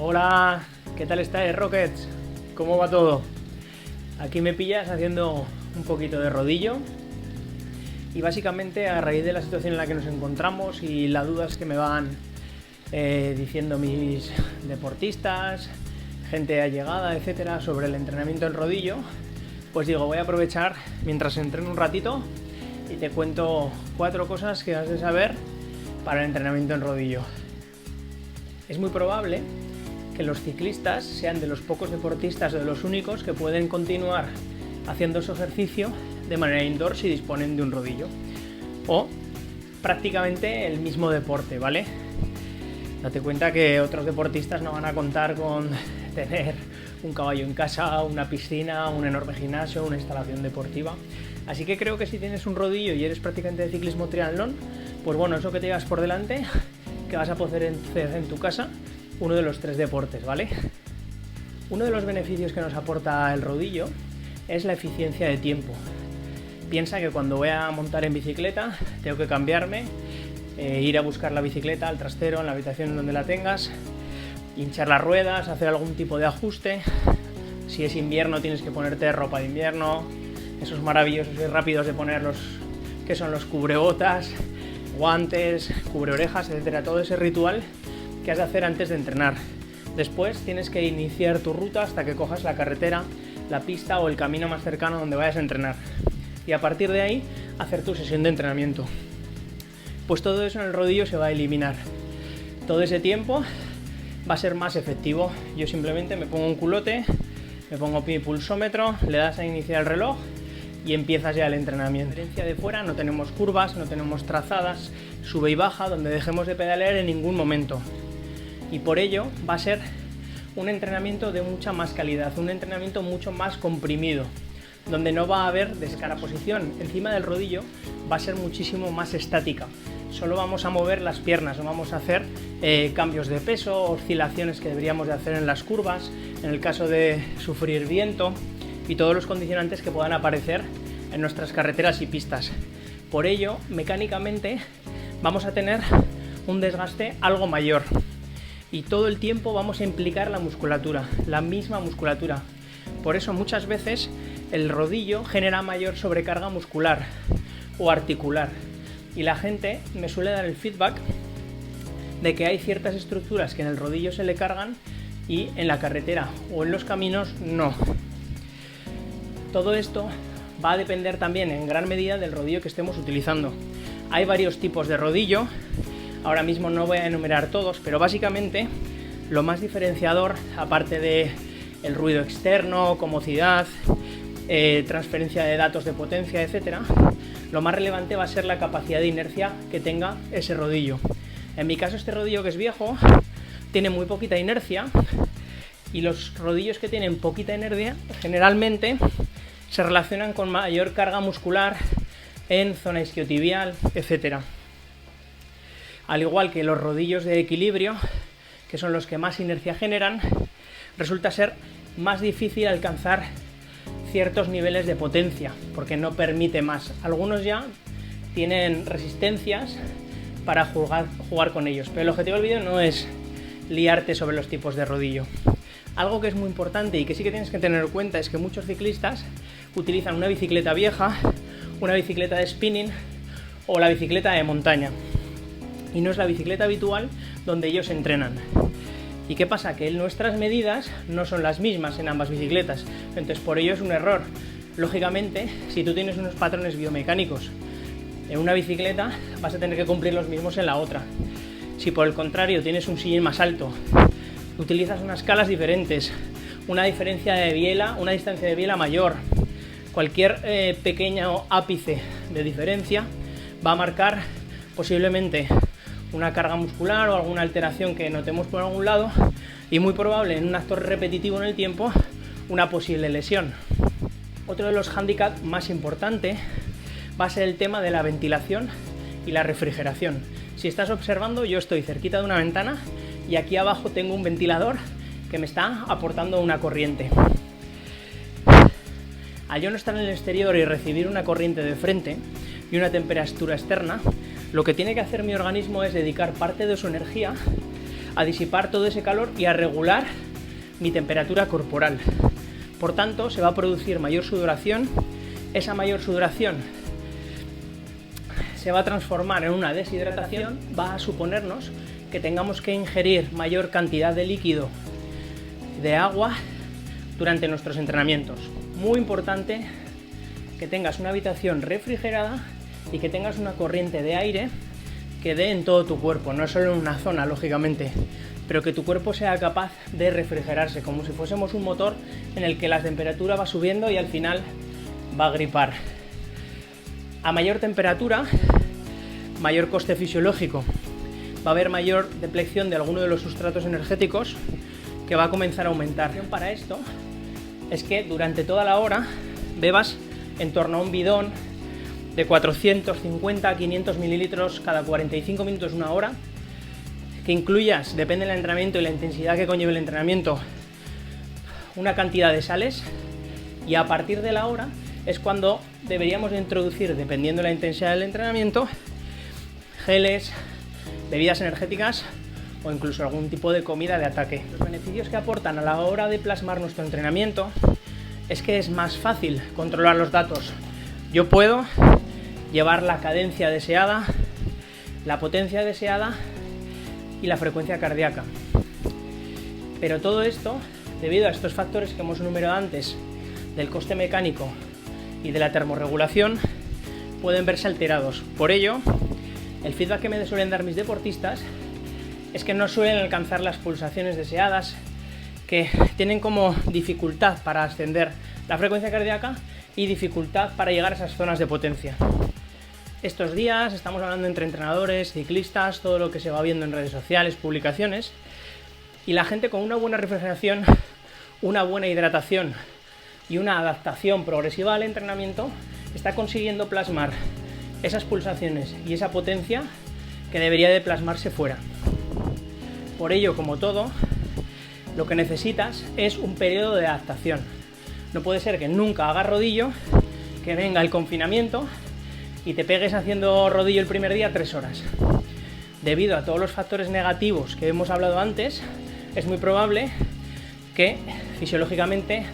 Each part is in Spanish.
Hola, ¿qué tal estáis, Rockets? ¿Cómo va todo? Aquí me pillas haciendo un poquito de rodillo y básicamente a raíz de la situación en la que nos encontramos y las dudas que me van diciendo mis deportistas, gente allegada, etcétera, sobre el entrenamiento del rodillo, pues digo, voy a aprovechar mientras entreno un ratito y te cuento 4 cosas que has de saber para el entrenamiento en rodillo. Es muy probable que los ciclistas sean de los pocos deportistas o de los únicos que pueden continuar haciendo su ejercicio de manera indoor si disponen de un rodillo o prácticamente el mismo deporte, ¿vale? Date cuenta que otros deportistas no van a contar con tener un caballo en casa, una piscina, un enorme gimnasio, una instalación deportiva. Así que creo que si tienes un rodillo y eres practicante de ciclismo triatlón, pues bueno, eso que te llevas por delante, que vas a poder hacer en tu casa uno de los 3 deportes, ¿vale? Uno de los beneficios que nos aporta el rodillo es la eficiencia de tiempo. Piensa que cuando voy a montar en bicicleta tengo que cambiarme, ir a buscar la bicicleta al trastero, en la habitación donde la tengas, hinchar las ruedas, hacer algún tipo de ajuste. Si es invierno tienes que ponerte ropa de invierno, esos maravillosos y rápidos de poner que son los cubrebotas, guantes, cubreorejas, etcétera, todo ese ritual que has de hacer antes de entrenar. Después tienes que iniciar tu ruta hasta que cojas la carretera, la pista o el camino más cercano donde vayas a entrenar. Y a partir de ahí, hacer tu sesión de entrenamiento. Pues todo eso en el rodillo se va a eliminar. Todo ese tiempo va a ser más efectivo. Yo simplemente me pongo un culote, me pongo mi pulsómetro, le das a iniciar el reloj y empiezas ya el entrenamiento. A diferencia de fuera, no tenemos curvas, no tenemos trazadas, sube y baja, donde dejemos de pedalear en ningún momento. Y por ello va a ser un entrenamiento de mucha más calidad, un entrenamiento mucho más comprimido, donde no va a haber descaraposición. Encima del rodillo va a ser muchísimo más estática. Solo vamos a mover las piernas, no vamos a hacer cambios de peso, oscilaciones que deberíamos de hacer en las curvas, en el caso de sufrir viento y todos los condicionantes que puedan aparecer en nuestras carreteras y pistas. Por ello, mecánicamente vamos a tener un desgaste algo mayor y todo el tiempo vamos a implicar la musculatura, la misma musculatura. Por eso muchas veces el rodillo genera mayor sobrecarga muscular o articular y la gente me suele dar el feedback de que hay ciertas estructuras que en el rodillo se le cargan y en la carretera o en los caminos no. Todo esto va a depender también en gran medida del rodillo que estemos utilizando. Hay varios tipos de rodillo, ahora mismo no voy a enumerar todos, pero básicamente lo más diferenciador, aparte de el ruido externo, comodidad, transferencia de datos de potencia, etcétera, lo más relevante va a ser la capacidad de inercia que tenga ese rodillo. En mi caso, este rodillo que es viejo tiene muy poquita inercia y los rodillos que tienen poquita inercia generalmente se relacionan con mayor carga muscular en zona isquiotibial, etcétera. Al igual que los rodillos de equilibrio, que son los que más inercia generan, resulta ser más difícil alcanzar ciertos niveles de potencia, porque no permite más. Algunos ya tienen resistencias para jugar con ellos, pero el objetivo del vídeo no es liarte sobre los tipos de rodillo. Algo que es muy importante y que sí que tienes que tener en cuenta es que muchos ciclistas utilizan una bicicleta vieja, una bicicleta de spinning o la bicicleta de montaña. Y no es la bicicleta habitual donde ellos entrenan. ¿Y qué pasa? Que nuestras medidas no son las mismas en ambas bicicletas. Entonces por ello es un error. Lógicamente, si tú tienes unos patrones biomecánicos en una bicicleta, vas a tener que cumplir los mismos en la otra. Si por el contrario tienes un sillín más alto, utilizas unas calas diferentes, una diferencia de biela, una distancia de biela mayor, cualquier pequeño ápice de diferencia va a marcar posiblemente una carga muscular o alguna alteración que notemos por algún lado y muy probable en un actor repetitivo en el tiempo una posible lesión. Otro de los hándicaps más importantes va a ser el tema de la ventilación y la refrigeración. Si estás observando, yo estoy cerquita de una ventana y aquí abajo tengo un ventilador que me está aportando una corriente. Al yo no estar en el exterior y recibir una corriente de frente y una temperatura externa, lo que tiene que hacer mi organismo es dedicar parte de su energía a disipar todo ese calor y a regular mi temperatura corporal. Por tanto, se va a producir mayor sudoración. Esa mayor sudoración se va a transformar en una deshidratación, va a suponernos que tengamos que ingerir mayor cantidad de líquido, de agua, durante nuestros entrenamientos. Muy importante que tengas una habitación refrigerada y que tengas una corriente de aire que dé en todo tu cuerpo, no solo en una zona, lógicamente, pero que tu cuerpo sea capaz de refrigerarse, como si fuésemos un motor en el que la temperatura va subiendo y al final va a gripar. A mayor temperatura, mayor coste fisiológico. Va a haber mayor depleción de alguno de los sustratos energéticos que va a comenzar a aumentar. Para esto es que durante toda la hora bebas en torno a un bidón de 450 a 500 mililitros cada 45 minutos, una hora, que incluyas, depende del entrenamiento y la intensidad que conlleve el entrenamiento, una cantidad de sales, y a partir de la hora es cuando deberíamos de introducir, dependiendo de la intensidad del entrenamiento, geles, bebidas energéticas o incluso algún tipo de comida de ataque. Los beneficios que aportan a la hora de plasmar nuestro entrenamiento es que es más fácil controlar los datos. Yo puedo llevar la cadencia deseada, la potencia deseada y la frecuencia cardíaca. Pero todo esto, debido a estos factores que hemos enumerado antes, del coste mecánico y de la termorregulación, pueden verse alterados. Por ello, el feedback que me suelen dar mis deportistas es que no suelen alcanzar las pulsaciones deseadas, que tienen como dificultad para ascender la frecuencia cardíaca y dificultad para llegar a esas zonas de potencia. Estos días estamos hablando entre entrenadores, ciclistas, todo lo que se va viendo en redes sociales, publicaciones, y la gente con una buena refrigeración, una buena hidratación y una adaptación progresiva al entrenamiento está consiguiendo plasmar esas pulsaciones y esa potencia que debería de plasmarse fuera. Por ello, como todo, lo que necesitas es un periodo de adaptación. No puede ser que nunca hagas rodillo, que venga el confinamiento y te pegues haciendo rodillo el primer día 3 horas. Debido a todos los factores negativos que hemos hablado antes, es muy probable que fisiológicamente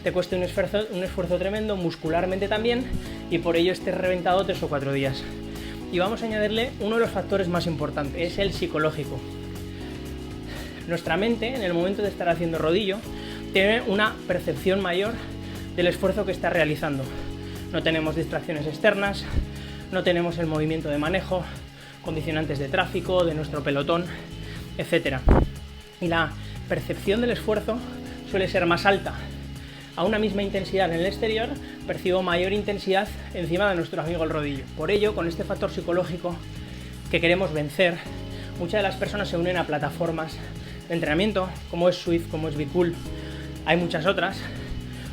te cueste un esfuerzo tremendo, muscularmente también, y por ello estés reventado 3 o 4 días. Y vamos a añadirle uno de los factores más importantes, es el psicológico. Nuestra mente, en el momento de estar haciendo rodillo, tiene una percepción mayor del esfuerzo que está realizando. No tenemos distracciones externas, no tenemos el movimiento de manejo, condicionantes de tráfico, de nuestro pelotón, etc. Y la percepción del esfuerzo suele ser más alta. A una misma intensidad en el exterior, percibo mayor intensidad encima de nuestro amigo el rodillo. Por ello, con este factor psicológico que queremos vencer, muchas de las personas se unen a plataformas de entrenamiento, como es Swift, como es Be-Cool, hay muchas otras,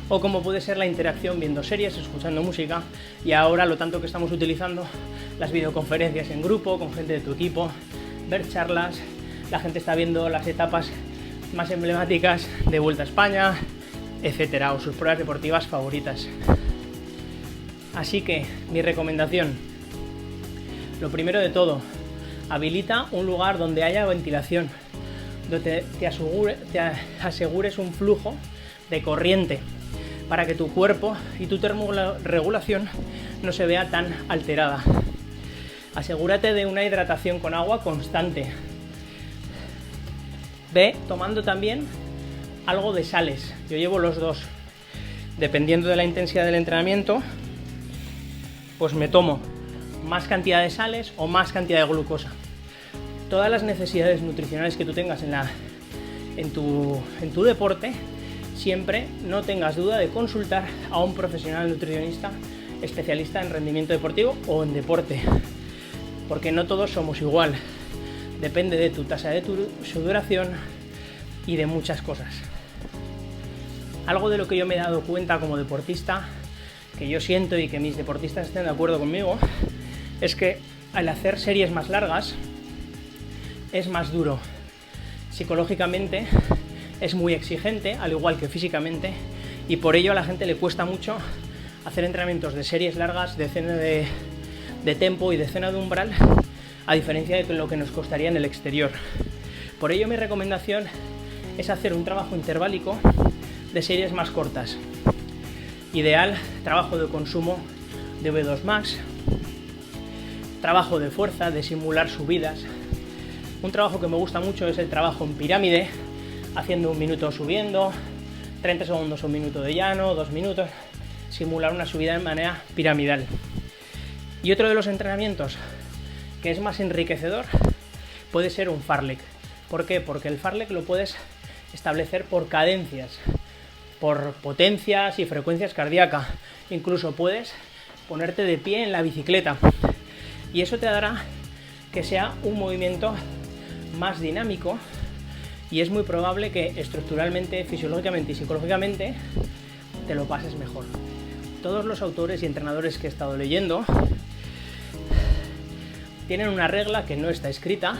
o como puede ser la interacción viendo series, escuchando música, y ahora lo tanto que estamos utilizando las videoconferencias en grupo, con gente de tu equipo, ver charlas, la gente está viendo las etapas más emblemáticas de Vuelta a España, etcétera, o sus pruebas deportivas favoritas. Así que, mi recomendación, lo primero de todo, habilita un lugar donde haya ventilación, donde te asegures un flujo de corriente para que tu cuerpo y tu termorregulación no se vea tan alterada. Asegúrate de una hidratación con agua constante. Ve tomando también algo de sales. Yo llevo los dos. Dependiendo de la intensidad del entrenamiento, pues me tomo más cantidad de sales o más cantidad de glucosa. Todas las necesidades nutricionales que tú tengas en tu deporte, siempre no tengas duda de consultar a un profesional nutricionista especialista en rendimiento deportivo o en deporte, porque no todos somos igual. Depende de tu tasa de sudoración y de muchas cosas. Algo de lo que yo me he dado cuenta como deportista, que yo siento y que mis deportistas estén de acuerdo conmigo, es que al hacer series más largas es más duro. Psicológicamente es muy exigente, al igual que físicamente, y por ello a la gente le cuesta mucho hacer entrenamientos de series largas, de zona de tempo y de zona de umbral, a diferencia de lo que nos costaría en el exterior. Por ello mi recomendación es hacer un trabajo interválico de series más cortas. Ideal, trabajo de consumo de V2 Max, trabajo de fuerza, de simular subidas. Un trabajo que me gusta mucho es el trabajo en pirámide, haciendo 1 minuto subiendo, 30 segundos 1 minuto de llano, 2 minutos, simular una subida de manera piramidal. Y otro de los entrenamientos que es más enriquecedor puede ser un fartlek. ¿Por qué? Porque el fartlek lo puedes establecer por cadencias, por potencias y frecuencias cardíacas. Incluso puedes ponerte de pie en la bicicleta y eso te dará que sea un movimiento más dinámico y es muy probable que estructuralmente, fisiológicamente y psicológicamente te lo pases mejor. Todos los autores y entrenadores que he estado leyendo tienen una regla que no está escrita,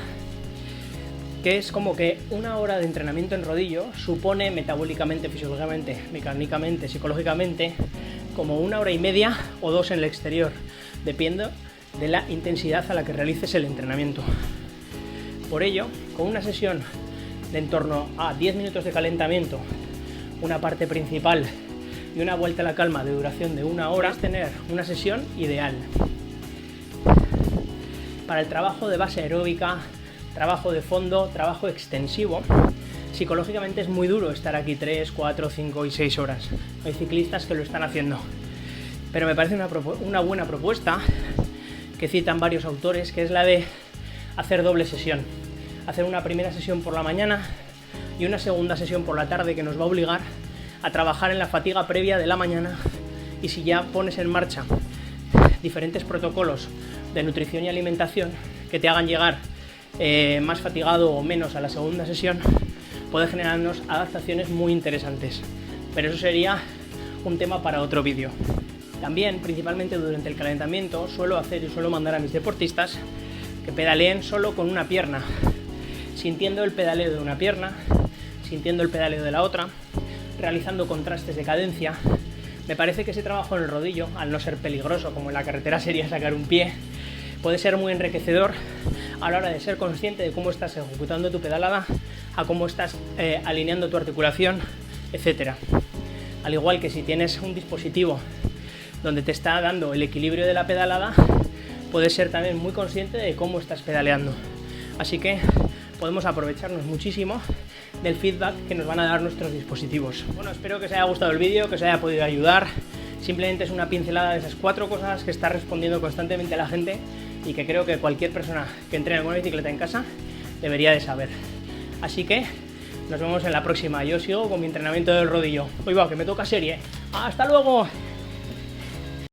que es como que 1 hora de entrenamiento en rodillo supone metabólicamente, fisiológicamente, mecánicamente, psicológicamente, como 1 hora y media o 2 en el exterior, dependiendo de la intensidad a la que realices el entrenamiento. Por ello, con una sesión de en torno a 10 minutos de calentamiento, una parte principal y una vuelta a la calma de duración de 1 hora, es tener una sesión ideal. Para el trabajo de base aeróbica, trabajo de fondo, trabajo extensivo, psicológicamente es muy duro estar aquí 3, 4, 5 y 6 horas. Hay ciclistas que lo están haciendo. Pero me parece una buena propuesta que citan varios autores, que es la de hacer doble sesión. Hacer una primera sesión por la mañana y una segunda sesión por la tarde, que nos va a obligar a trabajar en la fatiga previa de la mañana. Y si ya pones en marcha diferentes protocolos de nutrición y alimentación que te hagan llegar más fatigado o menos a la segunda sesión, puede generarnos adaptaciones muy interesantes. Pero eso sería un tema para otro vídeo. También, principalmente durante el calentamiento, suelo mandar a mis deportistas que pedaleen solo con una pierna, sintiendo el pedaleo de una pierna, sintiendo el pedaleo de la otra, realizando contrastes de cadencia. Me parece que ese trabajo en el rodillo, al no ser peligroso como en la carretera sería sacar un pie, puede ser muy enriquecedor a la hora de ser consciente de cómo estás ejecutando tu pedalada, a cómo estás alineando tu articulación, etc. Al igual que si tienes un dispositivo donde te está dando el equilibrio de la pedalada, puedes ser también muy consciente de cómo estás pedaleando. Así que podemos aprovecharnos muchísimo del feedback que nos van a dar nuestros dispositivos. Bueno, espero que os haya gustado el vídeo, que os haya podido ayudar. Simplemente es una pincelada de esas 4 cosas que está respondiendo constantemente a la gente y que creo que cualquier persona que entrene con una bicicleta en casa debería de saber. Así que nos vemos en la próxima. Yo sigo con mi entrenamiento del rodillo. Uy, va, que me toca serie. ¡Hasta luego!